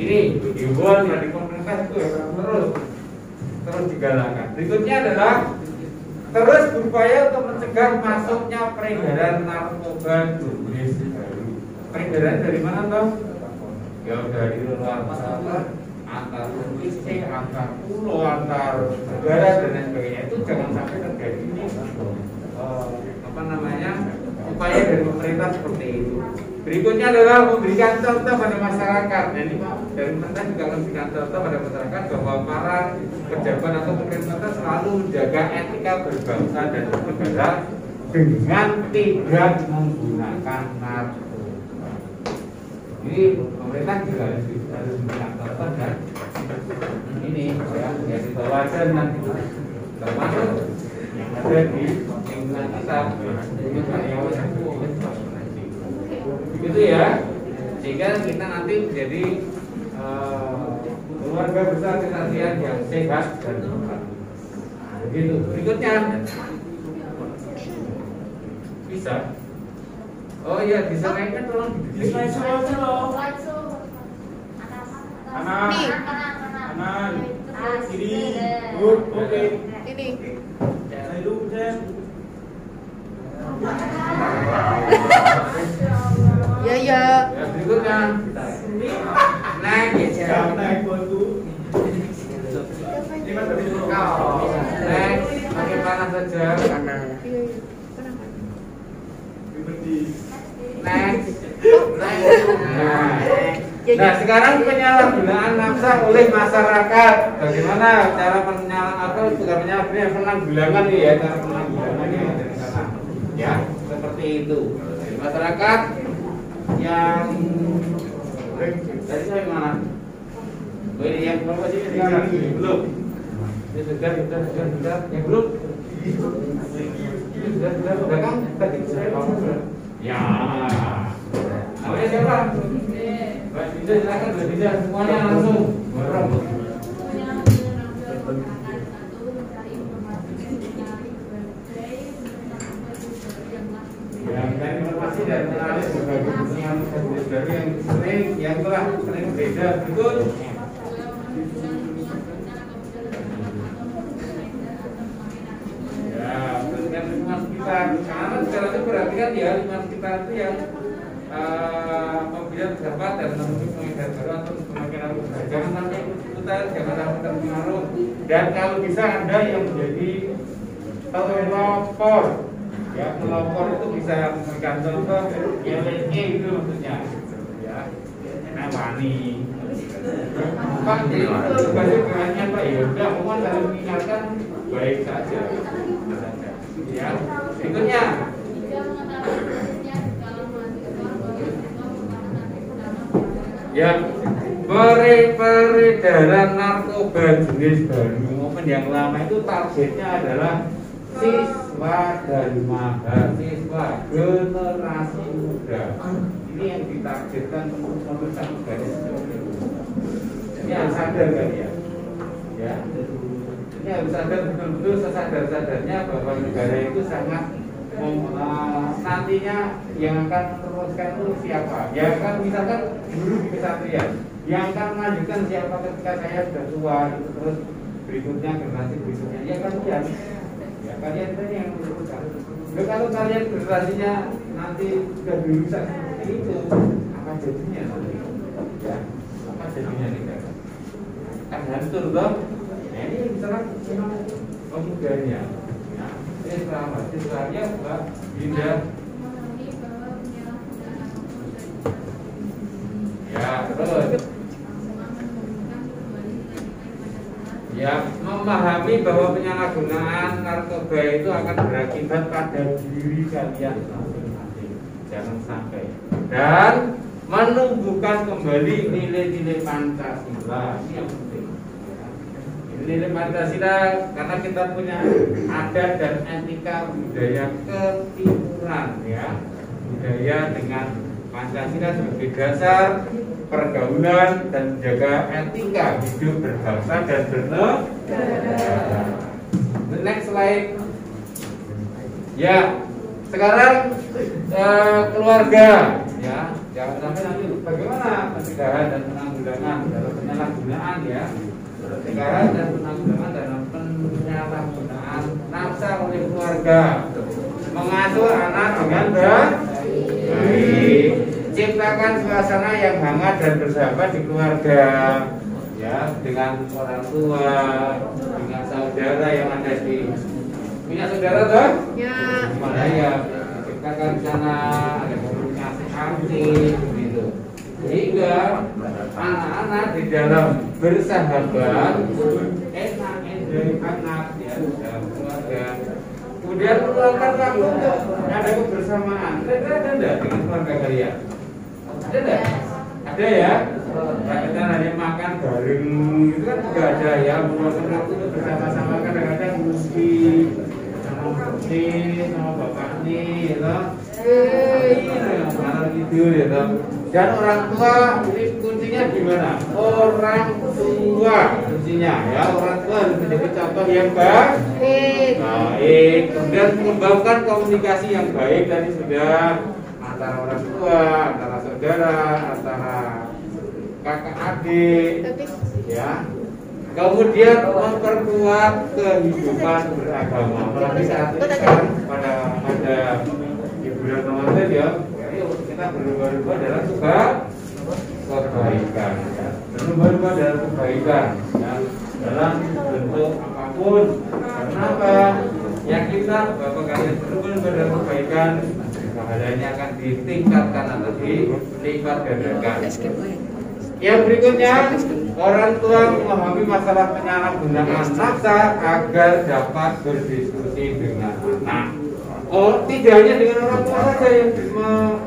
Ini himbauan dari pemerintah itu terus digalakkan. Berikutnya adalah terus berupaya untuk mencegah masuknya peredaran narkoba jenis baru. Peredaran dari mana, Bang? Ya dari luar negeri, antar provinsi, antar pulau, antar negara dan lain sebagainya. Itu jangan sampai terjadi ini upaya dari pemerintah seperti itu. Berikutnya adalah memberikan contoh pada masyarakat. Jadi dari pemerintah juga memberikan contoh pada masyarakat bahwa para pejabat atau pemerintah selalu menjaga etika berbangsa dan bernegara dengan tidak menggunakan narkoba. Ini pemerintah juga harus memberikan contoh dan ini ya jadi teladan nanti termasuk yang ada di lingkungan kita begitu ya, sehingga kita nanti menjadi keluarga besar kesatuan yang sehat dan berkah. Begitu. Berikutnya bisa. Oh iya, bisa naikkan tolong. Bisa Kanan. Kiri. Good. Oke. Ini. Saya dulu deh. Ya. Ya, berikutnya naik Naik batu. naik bagaimana saja next. Nah, sekarang penyalahgunaan nafsa oleh masyarakat. Bagaimana cara penyalahgunaan bukan penyalahgunaan, penanggulangan nih ya, cara penanggulangannya dari sana. Ya, seperti itu. Masyarakat yang tadi saya mana? Oh, ini yang berapa sih? Belum. Ini sudah. Yang belum? Sudah kan? Tadi saya ngomong. Ya. Namanya siapa? Mbak Dinda, silakan Mbak Dinda, semuanya langsung. Yang dari informasi dan menarik berbagai bentuk dari yang telah sering berbeda, betul? Ya, dengan lingkungan sekitar. Karena sekarang itu berarti kan ya lingkungan sekitar itu yang apabila terdapat dan memenuhi pengedar baru atau kemungkinan usaha, jangan sampai ikutan, jangan sampai terpengaruh. Dan kalau bisa Anda yang menjadi pelopor, ya pelopor itu bisa memberikan contoh YLE itu maksudnya, ya. Nah, wani. Pak, jadi itu bagaimana Pak? Ya udah, mohon kalau mengingatkan baik saja. Ya, berikutnya. Ya, peredaran narkoba jenis baru maupun yang lama itu targetnya adalah siswa dan mahasiswa generasi muda. Ini yang ditargetkan untuk merusak negara seperti itu. Ini harus sadar kan ya? Ya, ini harus sadar betul-betul sesadar-sadarnya bahwa negara itu sangat nantinya yang akan meneruskan itu siapa? Yang akan misalkan guru di kesatria, yang akan melanjutkan siapa ketika saya sudah tua itu terus berikutnya generasi berikutnya ya kalian, ya kalian ini yang menentukan. Kalau kalian generasinya nanti sudah berusaha seperti itu, apa jadinya nanti? Ya, apa jadinya negara? Kan hancur dong. Nah ini misalkan memang pemudanya. Islamnya Mbak Dinda. Ya, terus. Ya, memahami bahwa penyalahgunaan narkoba itu akan berakibat pada diri kalian masing-masing. Jangan sampai. Dan menumbuhkan kembali nilai-nilai Pancasila. Ini yang penting. Nilai Pancasila karena kita punya adat dan etika budaya ketimuran ya, budaya dengan Pancasila sebagai dasar pergaulan dan menjaga etika hidup berbangsa dan bernegara. The next slide. Ya, sekarang keluarga ya, jangan sampai nanti bagaimana pencegahan dan penanggulangan dalam penyalahgunaan ya. Pencegahan dan penanggulangan dalam penyalahgunaan nafsa oleh keluarga, mengasuh anak dengan baik, ciptakan suasana yang hangat dan bersahabat di keluarga, ya dengan orang tua, dengan saudara yang ada di punya saudara toh? Ya. Mana ya, ciptakan di sana ada komunikasi aktif begitu. Sehingga anak-anak di dalam bersahabat enak, anak ya dalam keluarga. Kemudian meluangkan waktu untuk ada kebersamaan. Ada enggak dengan keluarga kalian? Ada enggak? Ada ya? Kita hanya makan bareng itu kan juga ada ya. Meluangkan waktu untuk bersama-sama, kadang-kadang musik sama bapak nih, gitu. Malah gitu ya. Dan orang tua ini kuncinya gimana? Orang tua kuncinya ya, orang tua harus menjadi contoh yang baik. Kemudian mengembangkan komunikasi yang baik tadi sudah antara orang tua, antara saudara, antara kakak adik, ya. Kemudian memperkuat kehidupan beragama. Apalagi saat ini kan pada hiburan Ramadan ya. Kita berubah-ubah dalam kebaikan ya. Berubah-ubah dalam kebaikan ya. Dalam bentuk apapun. Kenapa? Ya kita Bapak kalian berubah-ubah dalam kebaikan, pahalanya akan ditingkatkan atau dilipat gandakan. Yang berikutnya, orang tua memahami masalah penyalahgunaan nafsa agar dapat berdiskusi dengan anak. Oh, tidak hanya dengan orang tua saja yang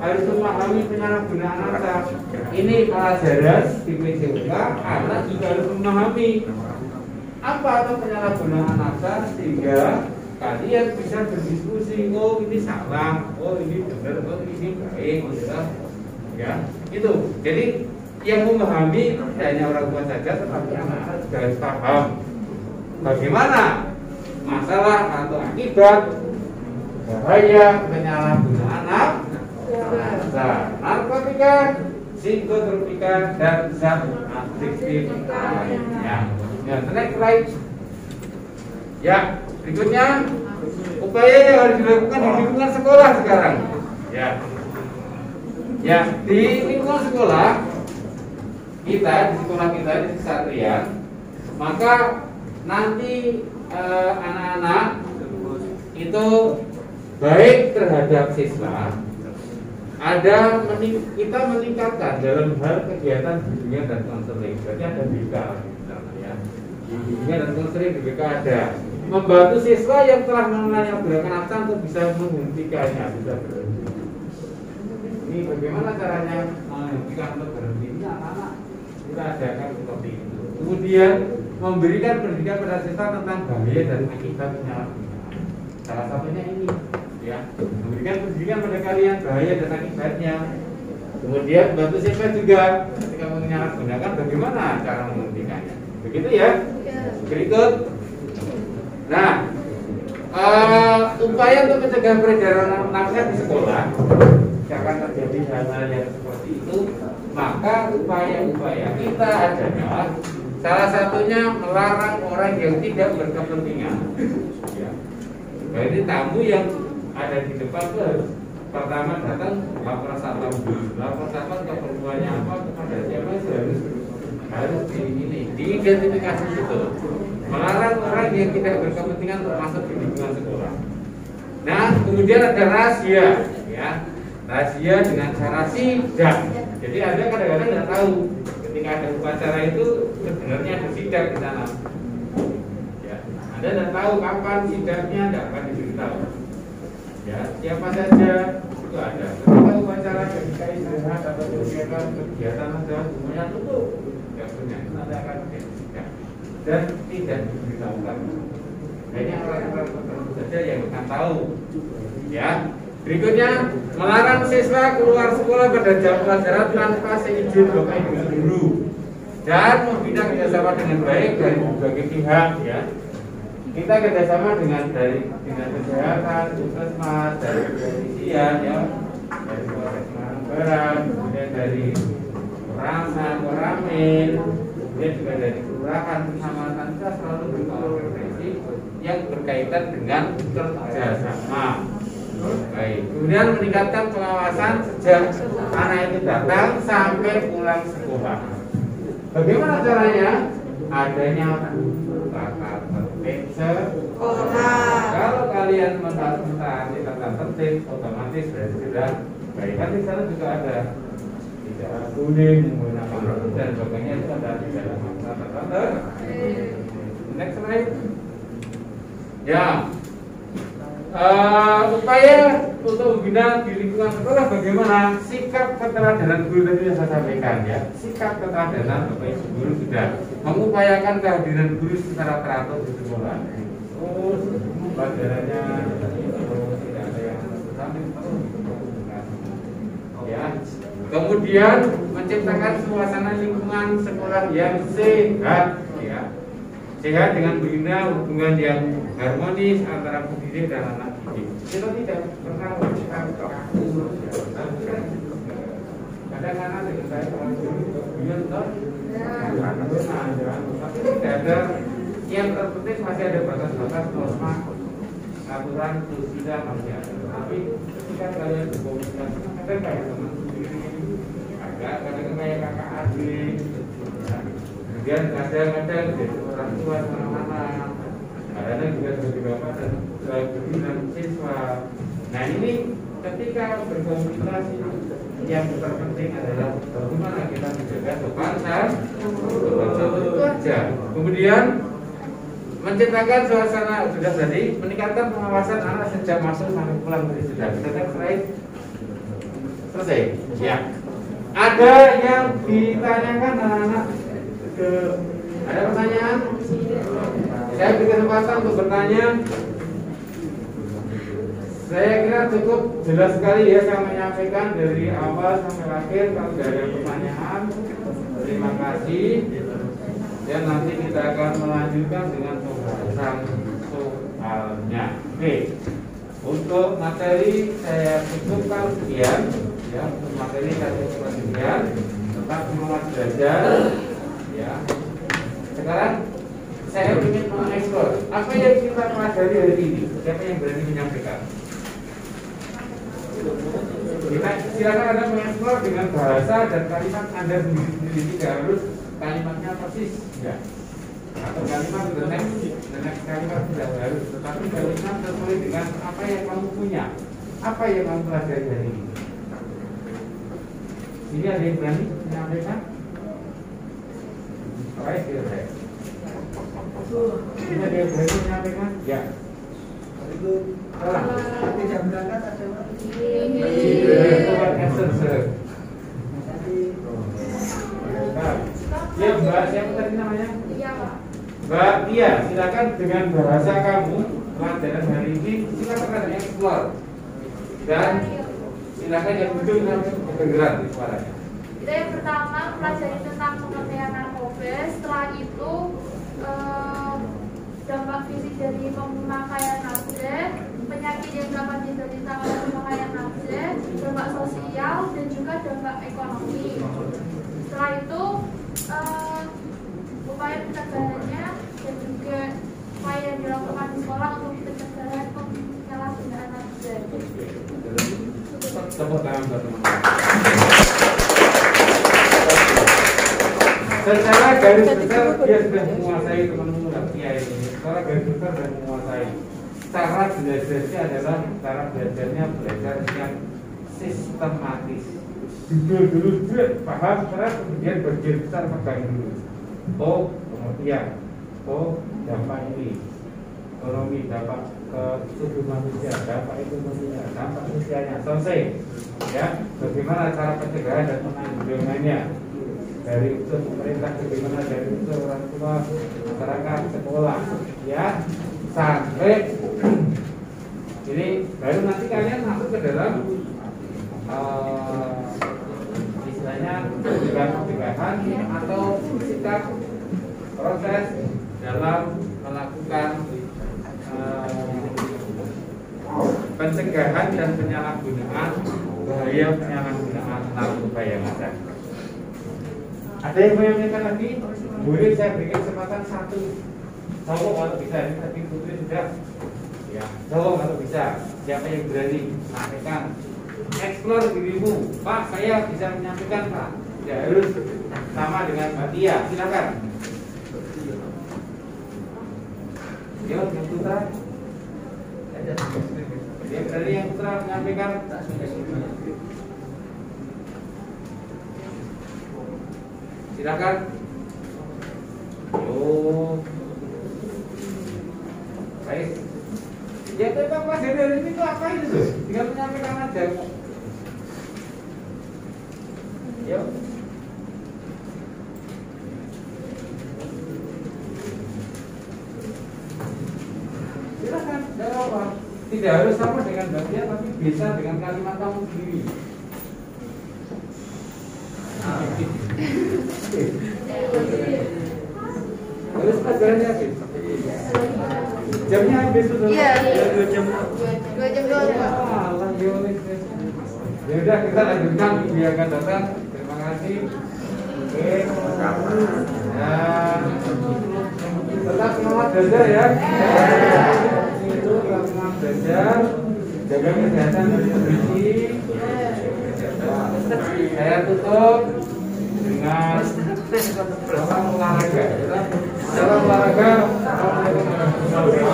harus memahami penyalahgunaan nafsa. Ini pelajaran di PJK, anak juga harus memahami apa itu penyalahgunaan nafsa sehingga kalian bisa berdiskusi. Oh, ini salah, oh ini benar, oh ini baik, gitu. Ya, itu. Jadi yang memahami tidak hanya orang tua saja, tetapi anak-anak juga harus paham bagaimana masalah atau akibat bahaya penyalahgunaan nafsa, narkotika, psikotropika, dan zat adiktif lainnya. Ya, next slide. Ya, berikutnya upaya yang harus dilakukan di lingkungan sekolah sekarang. Ya, di lingkungan sekolah kita, di sekolah kita di Kesatria, maka nanti anak-anak itu baik terhadap siswa, kita meningkatkan dalam hal kegiatan bimbingan dan konseling. Berarti ada BK ya. Bimbingan dan konseling di BK ada membantu siswa yang telah mengenal gerakan nafsa untuk bisa menghentikannya, bisa berhenti. Ini bagaimana caranya menghentikan untuk berhenti? Ini anak-anak kita adakan seperti itu. Kemudian memberikan pendidikan pada siswa tentang bahaya dan akibat penyalahgunaan. Salah satunya ini, ya, memberikan pendidikan pada kalian bahaya dan akibatnya. Kemudian bantu siswa juga ketika menyalahgunakan bagaimana cara menghentikannya. Begitu ya. Berikut. Nah, upaya untuk mencegah peredaran nafsa di sekolah, jangan terjadi hal-hal yang seperti itu. Maka upaya-upaya kita adalah salah satunya melarang orang yang tidak berkepentingan. Ya. Jadi tamu yang ada di depan itu harus pertama datang lapor satpam dulu. Lapor satpam keperluannya apa, kepada siapa harus diidentifikasi itu. Melarang orang yang tidak berkepentingan untuk masuk di lingkungan sekolah. Nah, kemudian ada rahasia, ya. Rahasia dengan cara sidak. Jadi Anda kadang-kadang nggak tahu ketika ada upacara itu sebenarnya ada sidak di sana. Ya, Anda nggak tahu kapan sidaknya, nggak akan diberitahu. Ya, siapa saja itu ada. Ketika upacara ketika istirahat atau kegiatan ada semuanya tutup. Ya punya, Anda akan sidak dan tidak diberitahukan. Hanya orang-orang tertentu saja yang akan tahu. Ya. Berikutnya, melarang siswa keluar sekolah pada jam pelajaran tanpa seizin bapak ibu guru dan membina kerjasama dengan baik dari berbagai pihak. Ya, kita kerjasama dengan dinas kesehatan, puskesmas, dari kepolisian, ya, dari Polres Semarang Barat, kemudian dari Koramil, kemudian juga dari kelurahan, kecamatan. Kita selalu berkoordinasi yang berkaitan dengan kerjasama. Baik. Kemudian meningkatkan pengawasan sejak anak itu datang sampai pulang sekolah. Bagaimana caranya? Adanya tata tertib sekolah. Kalau kalian mentaati tata tertib, otomatis sudah Baik, kan di sana juga ada pidana kuning menggunakan rambut dan sebagainya, itu ada pidana maksa tertentu. Next slide. Ya, upaya untuk membina di lingkungan sekolah bagaimana? Sikap keteladanan guru tadi yang saya sampaikan ya. Sikap keteladanan Bapak Ibu guru sudah mengupayakan kehadiran guru secara teratur di sekolah. Terus pelajarannya tidak ada yang sambil terus ya. Kemudian menciptakan suasana lingkungan sekolah yang sehat ya. Sehat dengan membina hubungan yang harmonis antara pendidik dan anak didik. Kita tidak pernah melakukan kaku, kadang-kadang dengan saya kalau dulu beliau tapi tidak ada yang terpenting, masih ada batas-batas norma aturan tidak masih ada. Tapi ketika kalian berkomunikasi kadang kayak teman sendiri, kadang kayak kakak adik, kemudian kadang-kadang jadi orang tua mana-mana, kadang juga sebagai bapak dan guru dan siswa. Nah ini ketika berkomunikasi yang terpenting adalah bagaimana kita menjaga sopan dan itu aja. Kemudian menciptakan suasana sudah tadi, meningkatkan pengawasan anak sejak masuk sampai pulang dari sudah. Selesai. Ya. Ada yang ditanyakan anak-anak ke ada pertanyaan? Saya beri kesempatan untuk bertanya. Saya kira cukup jelas sekali ya saya menyampaikan dari awal sampai akhir. Kalau tidak ada pertanyaan, terima kasih. Dan nanti kita akan melanjutkan dengan pembahasan soalnya. Oke. Untuk materi saya cukupkan sekian. Ya, untuk materi saya cukupkan sekian. Tetap semangat belajar. Ya. Sekarang saya ingin mengeksplor apa yang kita pelajari hari ini. Siapa yang berani menyampaikan? Kita silakan Anda mengeksplor dengan bahasa dan kalimat Anda sendiri, tidak harus kalimatnya persis, ya. Atau kalimat the next kalimat tidak harus, tetapi kalimat sesuai dengan apa yang kamu punya, apa yang kamu pelajari hari ini. Ini ada yang berani menyampaikan? Baik, saya. Ini ada yang berani menyampaikan? Ya. Itu salah. Tidak berangkat ada orang. Ya Mbak, siapa tadi namanya? Iya Pak. Mbak Tia, silakan dengan bahasa kamu pelajaran hari ini silakan ada explore dan silakan yang duduk sampai kedengeran di suaranya. Kita yang pertama pelajari tentang pemakaian narkoba. Setelah itu dampak fisik dari pemakaian narkoba, penyakit yang dapat diderita oleh pemakaian narkoba, dampak sosial dan juga dampak ekonomi. Setelah itu upaya pencegahannya dan juga upaya yang dilakukan di sekolah untuk pencegahan penyalahgunaan narkoba. Tepuk tangan buat teman-teman. Secara garis besar dia sudah menguasai teman-teman Tia ini. Secara garis besar sudah menguasai. Cara belajarnya adalah cara belajarnya belajar yang sistematis. Dulu paham, terus kemudian bagian besar pegang dulu. Oh, kemudian dampak ini ekonomi, dampak ke tubuh manusia, dampak ekonominya, dampak sosialnya, selesai. Ya, bagaimana cara pencegahan dan penanggulangannya dari unsur pemerintah, bagaimana dari unsur orang tua, masyarakat, sekolah, ya, sampai ini baru nanti kalian masuk ke dalam istilahnya pencegahan atau sikap proses dalam melakukan pencegahan dan penyalahgunaan bahaya penyalahgunaan narkoba yang ada. Ada yang mau menyampaikan lagi? Boleh saya berikan kesempatan satu. Cowok kalau bisa, ini tadi putri sudah. Ya, cowok kalau bisa. Siapa yang berani menyampaikan? Explore dirimu. Pak, saya bisa menyampaikan Pak. Ya harus sama dengan Mbak Tia. Silakan. Yo, yang putra. Yang dari yang putra menyampaikan. Silakan. Yo. Baik. Ya memang Mas dari ini tuh apa itu tuh? Tinggal menyampaikan aja. Yuk. Silakan, tidak apa. Tidak harus sama dengan bagian, tapi bisa dengan kalimat kamu sendiri. Terus pelajarannya habis. Jamnya habis tuh. Iya. 2 jam. 2 jam doang, Pak. Ya udah kita lanjutkan minggu yang akan datang. Terima kasih. Oke. Ya. Tetap semangat belajar ya. Itu tetap semangat belajar. Jaga kesehatan dan kondisi. Saya tutup dengan salam olahraga. Salam olahraga. Assalamualaikum warahmatullahi wabarakatuh.